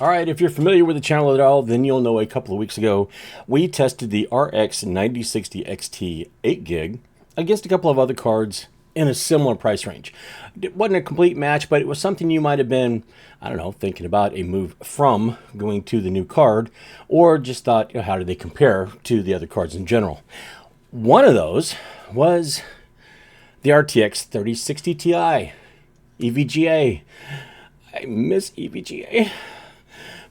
All right, if you're familiar with the channel at all, then you'll know a couple of weeks ago we tested the RX 9060 XT 8 gig against a couple of other cards in a similar price range. It wasn't a complete match, but it was something you might have been, I don't know, thinking about a move from going to the new card, or just thought, you know, how do they compare to the other cards in general? One of those was the RTX 3060 Ti EVGA. I miss EVGA.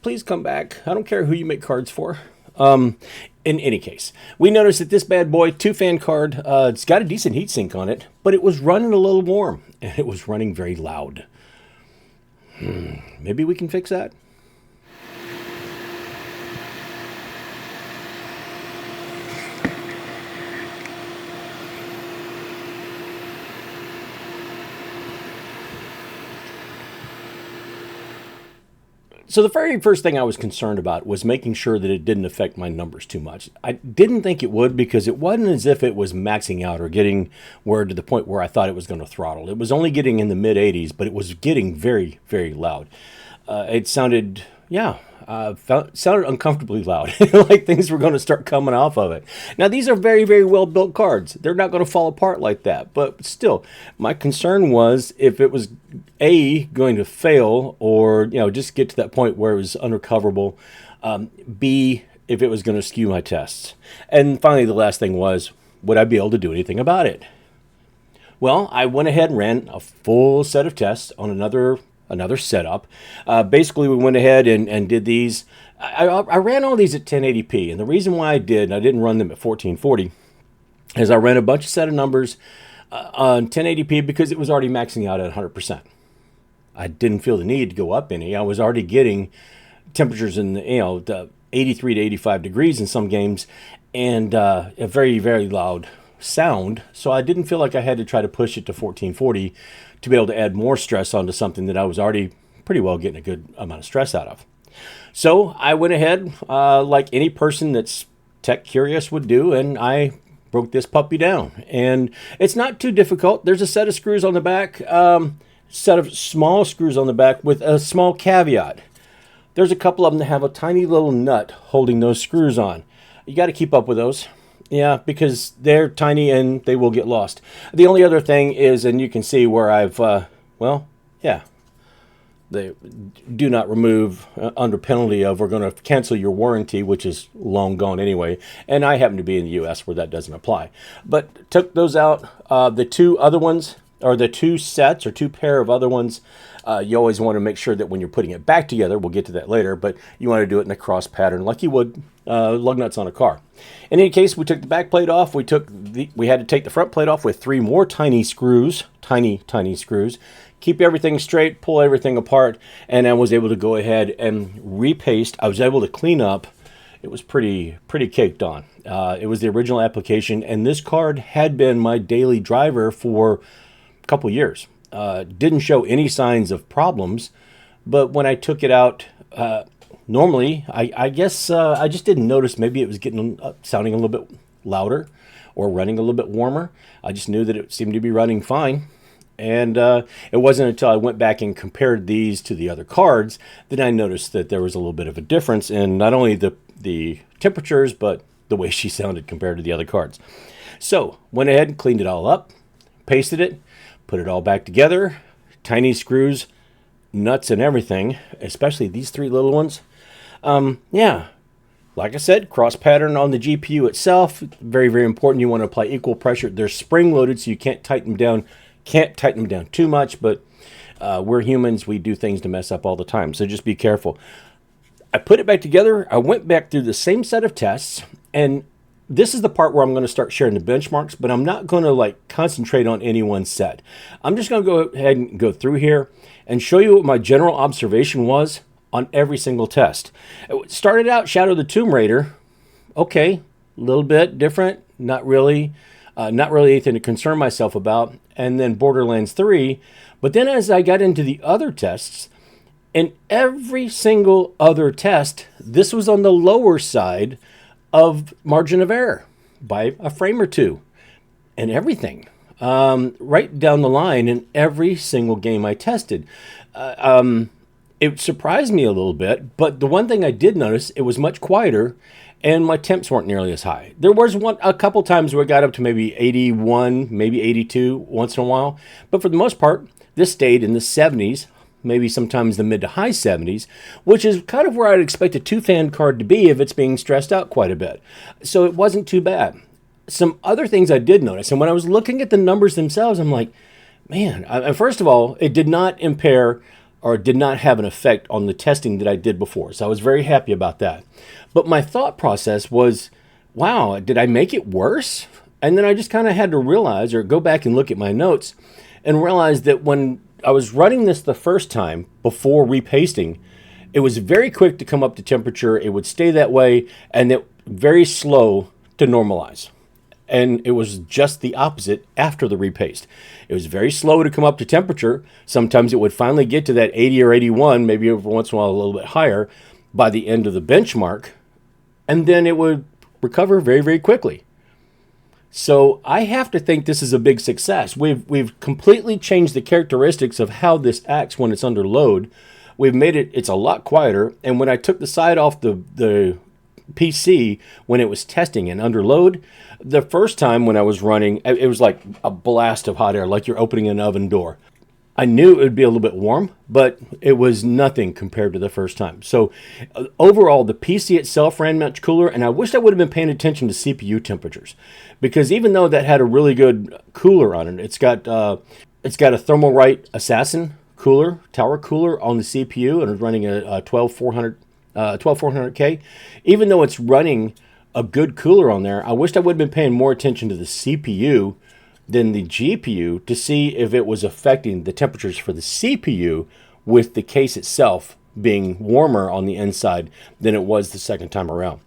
Please come back. I don't care who you make cards for. In any case, we noticed that this bad boy, 2-fan card, it's got a decent heatsink on it, but it was running a little warm, and it was running very loud. Maybe we can fix that? So the very first thing I was concerned about was making sure that it didn't affect my numbers too much. I didn't think it would, because it wasn't as if it was maxing out or getting where to the point where I thought it was going to throttle. It was only getting in the mid 80s, but it was getting very, very loud. It sounded, sounded uncomfortably loud, like things were going to start coming off of it. Now, these are very, very well built cards. They're not going to fall apart like that, but still, my concern was if it was going to fail, or just get to that point where it was unrecoverable. B, if it was going to skew my tests. And finally, the last thing was, would I be able to do anything about it? Well, I went ahead and ran a full set of tests on another setup. Basically, we went ahead and did these. I ran all these at 1080p, and the reason why I didn't run them at 1440, is I ran a bunch of set of numbers on 1080p because it was already maxing out at 100%. I didn't feel the need to go up any. I was already getting temperatures in the 83 to 85 degrees in some games, and a very, very loud sound. So I didn't feel like I had to try to push it to 1440 to be able to add more stress onto something that I was already pretty well getting a good amount of stress out of. So I went ahead, like any person that's tech curious would do, and I broke this puppy down. And it's not too difficult. There's a set of screws on the back, set of small screws on the back with a small caveat. There's a couple of them that have a tiny little nut holding those screws on. You got to keep up with those. Yeah, because they're tiny and they will get lost. The only other thing is, and you can see where I've, they do not remove under penalty of, we're going to cancel your warranty, which is long gone anyway. And I happen to be in the U.S. where that doesn't apply. But took those out. The two other ones, or the two sets or two pair of other ones, you always want to make sure that when you're putting it back together, we'll get to that later, but you want to do it in a cross pattern like you would lug nuts on a car. In any case, we took the back plate off. We had to take the front plate off with 3 more tiny screws, tiny screws. Keep everything straight, pull everything apart, and I was able to go ahead and repaste. I was able to clean up. It was pretty caked on. It was the original application, and this card had been my daily driver for a couple years. Didn't show any signs of problems, but when I took it out, normally, I guess I just didn't notice. Maybe it was getting sounding a little bit louder or running a little bit warmer. I just knew that it seemed to be running fine. And it wasn't until I went back and compared these to the other cards that I noticed that there was a little bit of a difference in not only the temperatures, but the way she sounded compared to the other cards. So went ahead and cleaned it all up, pasted it, put it all back together, tiny screws, nuts and everything, especially these 3 little ones. Like I said, cross pattern on the GPU itself. Very, very important. You want to apply equal pressure. They're spring loaded, so you can't tighten them down. Can't tighten them down too much, but we're humans. We do things to mess up all the time, so just be careful. I put it back together. I went back through the same set of tests, and this is the part where I'm going to start sharing the benchmarks, but I'm not going to concentrate on any one set. I'm just going to go ahead and go through here and show you what my general observation was on every single test. It started out Shadow of the Tomb Raider. Okay, a little bit different, not really anything to concern myself about. And then Borderlands 3. But then as I got into the other tests, in every single other test, this was on the lower side of margin of error by a frame or two, and everything. Right down the line in every single game I tested. It surprised me a little bit, but the one thing I did notice, it was much quieter and my temps weren't nearly as high. There was a couple times where it got up to maybe 81, maybe 82 once in a while, but for the most part, this stayed in the 70s, maybe sometimes the mid to high 70s, which is kind of where I'd expect a two-fan card to be if it's being stressed out quite a bit. So it wasn't too bad. Some other things I did notice, and when I was looking at the numbers themselves, I'm like, man, first of all, it did not impair or did not have an effect on the testing that I did before. So I was very happy about that. But my thought process was, wow, did I make it worse? And then I just kind of had to realize or go back and look at my notes and realize that when I was running this the first time before repasting, it was very quick to come up to temperature. It would stay that way and it very slow to normalize. And it was just the opposite after the repaste. It was very slow to come up to temperature. Sometimes it would finally get to that 80 or 81, maybe every once in a while a little bit higher by the end of the benchmark. And then it would recover very, very quickly. So I have to think this is a big success. We've completely changed the characteristics of how this acts when it's under load. We've made it's a lot quieter. And when I took the side off the PC when it was testing and under load, the first time when I was running, it was like a blast of hot air, like you're opening an oven door. I knew it would be a little bit warm, but it was nothing compared to the first time. So overall, the PC itself ran much cooler, and I wish I would have been paying attention to CPU temperatures, because even though that had a really good cooler on it, it's got a Thermalright Assassin cooler, tower cooler on the CPU, and it's running a 12400K. Even though it's running a good cooler on there, I wished I would have been paying more attention to the CPU than the GPU to see if it was affecting the temperatures for the CPU with the case itself being warmer on the inside than it was the second time around.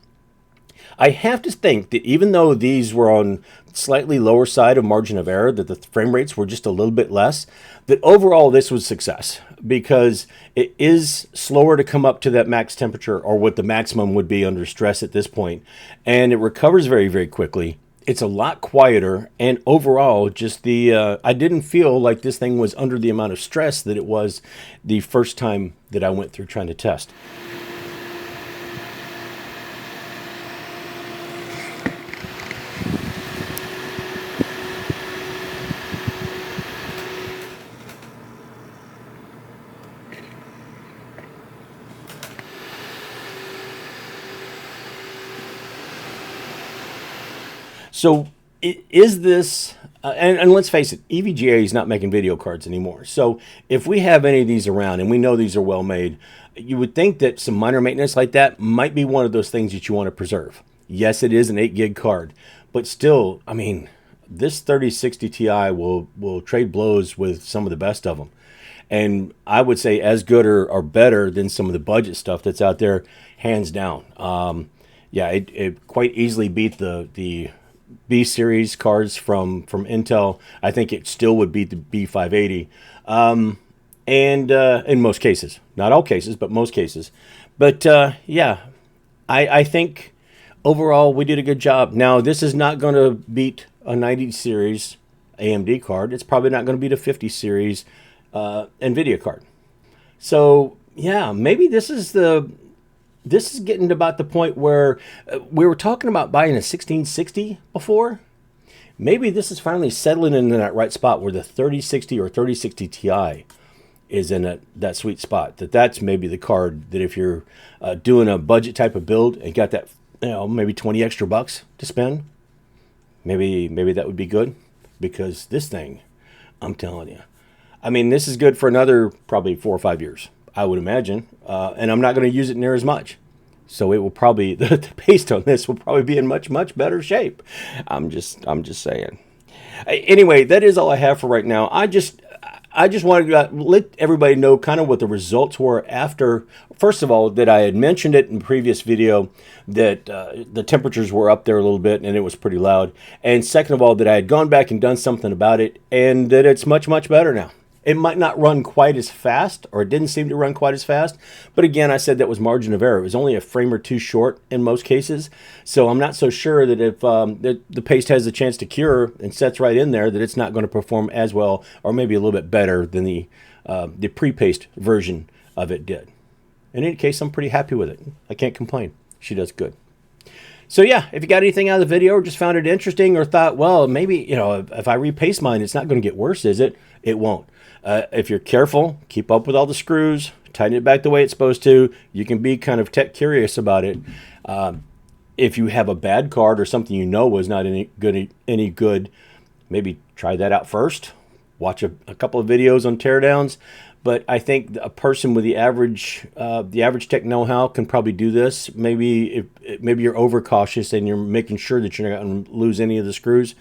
I have to think that even though these were on slightly lower side of margin of error, that the frame rates were just a little bit less, that overall this was success, because it is slower to come up to that max temperature, or what the maximum would be under stress at this point, and it recovers very, very quickly. It's a lot quieter, and overall, just I didn't feel like this thing was under the amount of stress that it was the first time that I went through trying to test. So is this, and let's face it, EVGA is not making video cards anymore. So if we have any of these around and we know these are well made, you would think that some minor maintenance like that might be one of those things that you want to preserve. Yes, it is an 8 gig card, but still, I mean, this 3060 Ti will trade blows with some of the best of them. And I would say as good or better than some of the budget stuff that's out there, hands down. Yeah, it quite easily beat the B series cards from Intel. I think it still would beat the B580, and in most cases, not all cases, but most cases. But yeah, I think overall we did a good job. Now this is not going to beat a 90 series AMD card. It's probably not going to beat a 50 series NVIDIA card. So yeah, maybe this is getting to about the point where we were talking about buying a 1660 before. Maybe this is finally settling into that right spot where the 3060 or 3060 Ti is in that sweet spot. That's maybe the card that if you're doing a budget type of build and got that, maybe 20 extra bucks to spend, maybe that would be good, because this thing, I'm telling you, I mean, this is good for another probably 4 or 5 years, I would imagine, and I'm not going to use it near as much. So it will probably, the paste on this will probably be in much, much better shape. I'm just saying. Anyway, that is all I have for right now. I just wanted to let everybody know kind of what the results were after. First of all, that I had mentioned it in the previous video that the temperatures were up there a little bit and it was pretty loud. And second of all, that I had gone back and done something about it and that it's much, much better now. It might not run quite as fast, or it didn't seem to run quite as fast. But again, I said that was margin of error. It was only a frame or two short in most cases. So I'm not so sure that if the paste has a chance to cure and sets right in there, that it's not going to perform as well, or maybe a little bit better than the pre-paste version of it did. In any case, I'm pretty happy with it. I can't complain. She does good. So yeah, if you got anything out of the video or just found it interesting or thought, well, maybe, you know, if I repaste mine, it's not going to get worse, is it? It won't. If you're careful, keep up with all the screws, tighten it back the way it's supposed to. You can be kind of tech curious about it. If you have a bad card or something you know was not any good, maybe try that out first. Watch a couple of videos on teardowns. But I think a person with the average tech know-how can probably do this. Maybe you're overcautious and you're making sure that you're not going to lose any of the screws.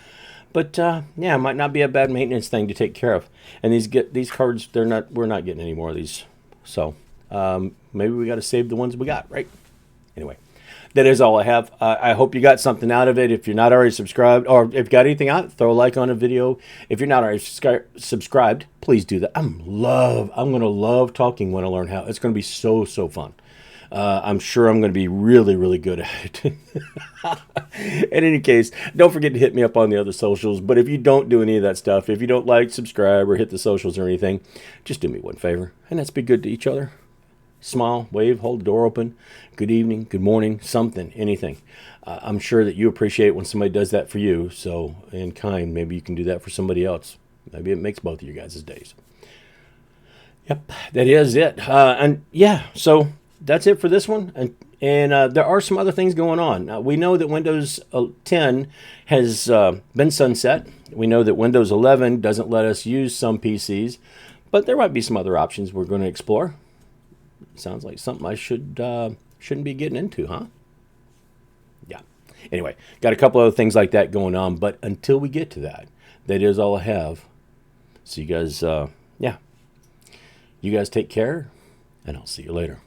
But yeah, it might not be a bad maintenance thing to take care of. And these cards, we're not getting any more of these. So maybe we got to save the ones we got, right? Anyway, that is all I have. I hope you got something out of it. If you're not already subscribed, or if you got anything out, throw a like on a video. If you're not already subscribed, please do that. I'm going to love talking when I learn how. It's going to be so fun. I'm sure I'm going to be really, really good at it. In any case, don't forget to hit me up on the other socials. But if you don't do any of that stuff, if you don't like, subscribe, or hit the socials or anything, just do me one favor, and that's be good to each other. Smile, wave, hold the door open. Good evening, good morning, something, anything. I'm sure that you appreciate when somebody does that for you. So, in kind, maybe you can do that for somebody else. Maybe it makes both of you guys' days. Yep, that is it. And yeah, so that's it for this one. And there are some other things going on. We know that Windows 10 has been sunset. We know that Windows 11 doesn't let us use some PCs. But there might be some other options we're going to explore. Sounds like something I shouldn't be getting into, huh? Yeah. Anyway, got a couple other things like that going on. But until we get to that, that is all I have. So you guys, yeah. You guys take care, and I'll see you later.